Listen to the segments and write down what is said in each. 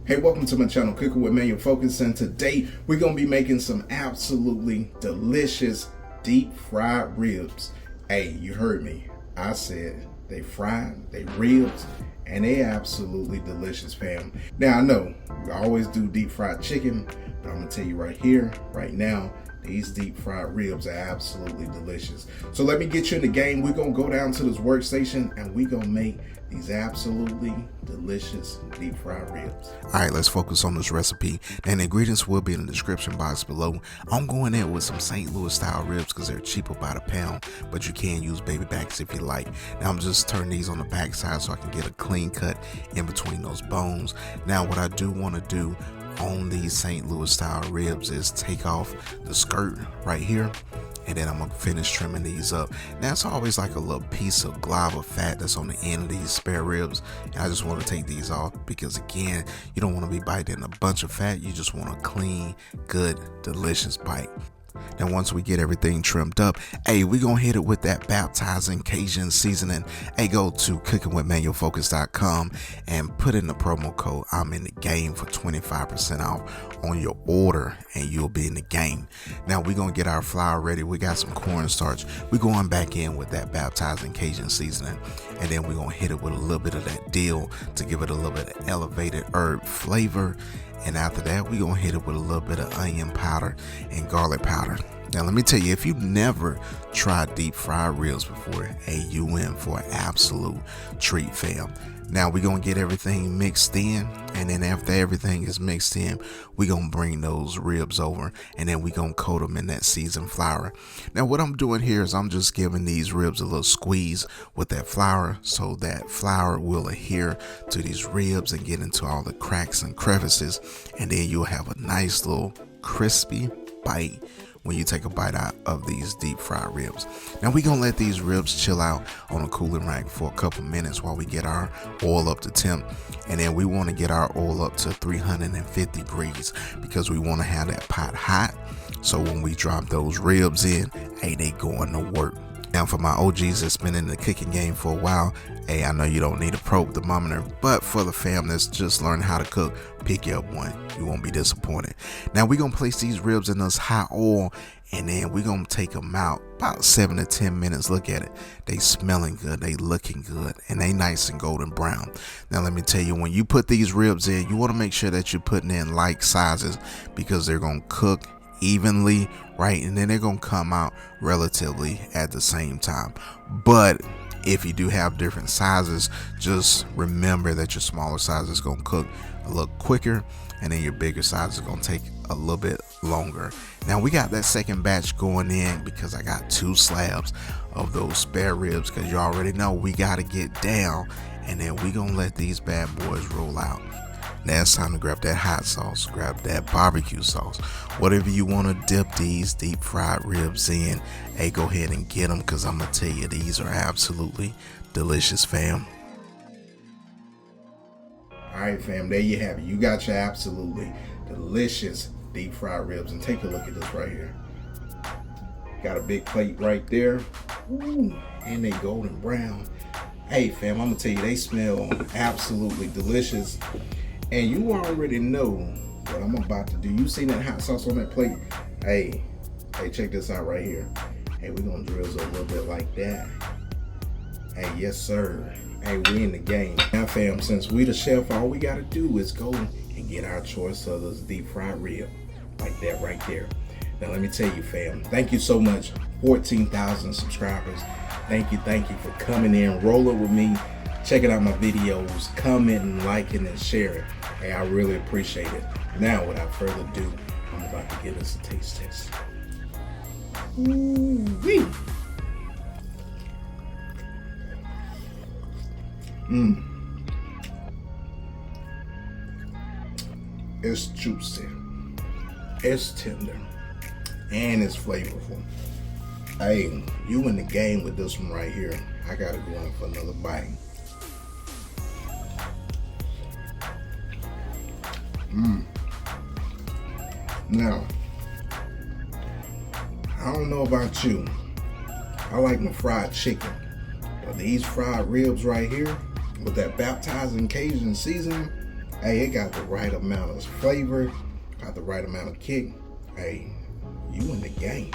Hey, welcome to my channel, Cooking with Manual Focus, and today we're going to be making some absolutely delicious deep fried ribs. Hey, you heard me. I said they fried, they ribs, and they absolutely delicious, fam. Now, I know we always do deep fried chicken, but I'm going to tell you right here, right now, these deep fried ribs are absolutely delicious. So let me get you in the game. We're going to go down to this workstation and we're going to make these absolutely delicious deep fried ribs. All right, let's focus on this recipe. And the ingredients will be in the description box below. I'm going in with some St. Louis style ribs because they're cheaper by the pound, but you can use baby backs if you like. Now I'm just turning these on the back side so I can get a clean cut in between those bones. Now what I do want to do on these St. Louis style ribs is take off the skirt right here, and then I'm gonna finish trimming these up. Now it's always like a little piece of glob of fat that's on the end of these spare ribs, and I just want to take these off because again, you don't want to be biting a bunch of fat. You just want a clean, good, delicious bite. Now once we get everything trimmed up, hey, we're gonna hit it with that baptizing Cajun seasoning. Hey, go to cookingwithmanualfocus.com and put in the promo code I'm in the game for 25% off on your order, and you'll be in the game. Now we're gonna get our flour ready. We got some cornstarch. We're going back in with that baptizing Cajun seasoning, and then we're gonna hit it with a little bit of that dill to give it a little bit of elevated herb flavor. And after that, we're going to hit it with a little bit of onion powder and garlic powder. Now, let me tell you, if you've never tried deep fried ribs before, hey, you in for an absolute treat, fam. Now, we're going to get everything mixed in. And then after everything is mixed in, we're going to bring those ribs over. And then we're going to coat them in that seasoned flour. Now, what I'm doing here is I'm just giving these ribs a little squeeze with that flour so that flour will adhere to these ribs and get into all the cracks and crevices. And then you'll have a nice little crispy bite when you take a bite out of these deep fried ribs. Now we're gonna let these ribs chill out on a cooling rack for a couple minutes while we get our oil up to temp, and then we want to get our oil up to 350 degrees because we want to have that pot hot, so when we drop those ribs in, hey, they going to work. Now for my OGs that's been in the cooking game for a while, hey, I know you don't need a probe thermometer, but for the fam that's just learning how to cook, pick you up one. You won't be disappointed. Now we're going to place these ribs in this hot oil, and then we're going to take them out about 7 to 10 minutes. Look at it. They smelling good. They looking good. And they nice and golden brown. Now let me tell you, when you put these ribs in, you want to make sure that you're putting in like sizes because they're going to cook evenly, right? And then they're gonna come out relatively at the same time. But if you do have different sizes, just remember that your smaller size is gonna cook a little quicker, and then your bigger size is gonna take a little bit longer. Now we got that second batch going in because I got 2 slabs of those spare ribs, because you already know we gotta get down, and then we gonna let these bad boys roll out. Now it's time to grab that hot sauce, grab that barbecue sauce, whatever you want to dip these deep fried ribs in. Hey, go ahead and get them, because I'm going to tell you, these are absolutely delicious, fam. All right, fam, there you have it. You got your absolutely delicious deep fried ribs. And take a look at this right here. Got a big plate right there. Ooh, and they golden brown. Hey, fam, I'm going to tell you, they smell absolutely delicious. And you already know what I'm about to do. You see that hot sauce on that plate? Hey, check this out right here. Hey, we're gonna drizzle a little bit like that. Hey, yes sir. Hey, we in the game. Now fam, since we the chef, all we gotta do is go and get our choice of this deep fried rib. Like that right there. Now let me tell you, fam, thank you so much. 14,000 subscribers. Thank you for coming in, rolling with me, checking out my videos, commenting, liking, and sharing. Hey, I really appreciate it. Now, without further ado, I'm about to give us a taste test. Ooh-wee. It's juicy, it's tender, and it's flavorful. Hey, you in the game with this one right here. I gotta go in for another bite. Now, I don't know about you. I like my fried chicken, but these fried ribs right here with that baptizing Cajun seasoning, Hey, it got the right amount of flavor, got the right amount of kick. Hey, you in the game.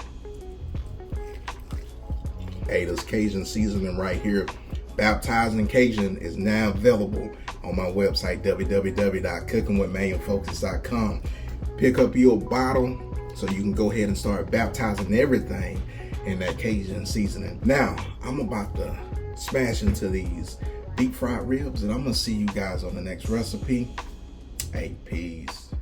Hey, this Cajun seasoning right here, Baptizing Cajun, is now available on my website, www.cookingwithmainfocus.com. Pick up your bottle so you can go ahead and start baptizing everything in that Cajun seasoning. Now, I'm about to smash into these deep fried ribs, and I'm gonna see you guys on the next recipe. Hey, peace.